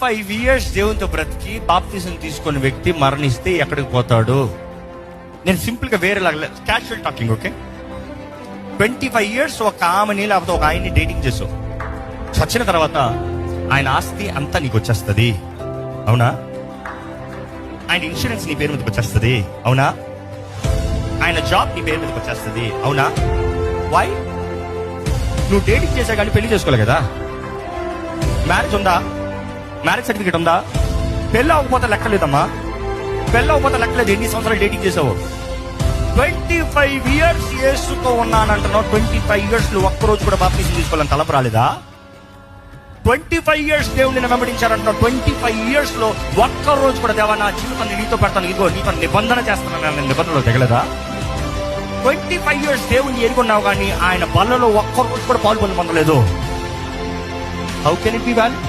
25 years దేవునితో బ్రతికి బాప్తిజం తీసుకున్న వ్యక్తి మరణిస్తే ఎక్కడికి పోతాడు? నేను సింపుల్ గా వేరేలాగా క్యాజువల్ టాకింగ్, ఓకే? 25 years ఒక ఆమెని లేకపోతే ఒక ఆయన్ని డేటింగ్ చేసావు. చచ్చిన తర్వాత ఆయన ఆస్తి అంతా నీకు వచ్చేస్తుంది, అవునా? ఆయన ఇన్సూరెన్స్ నీ పేరు మీదకి వచ్చేస్తుంది, అవునా? ఆయన జాబ్ నీ పేరు మీదకి వచ్చేస్తుంది, అవునా? వై? నువ్వు డేటింగ్ చేసా కానీ పెళ్లి చేసుకోలే కదా. మ్యారేజ్ ఉందా? మ్యారేజ్ సర్టిఫికేట్ ఉందా? పెళ్ళి అవ్వకపోతే లెక్కలేదమ్మా. పెళ్ళి అవ్వకపోతే లెక్కలేదు. ఎన్ని సంవత్సరాలు డేటింగ్ చేసావు? 25 years యేసుతో ఉన్నానంటున్నావు. 25 years లో ఒక్కరోజు కూడా బాప్తిజం తీసుకోవాలని తలపు రాలేదా? 25 years దేవుడిని వెంబడించారంటున్నావు. 25 years లో ఒక్కరోజు కూడా దేవా నా జీవితాన్ని నీతో పెడతాను, ఇదిగో నీతో నిబంధన చేస్తాను నిబంధనలో తెగలేదా? 25 years దేవుడిని ఎరుగున్నావు కానీ ఆయన బలలో ఒక్కరోజు కూడా పాల్గొని పొందలేదు. How can it be value?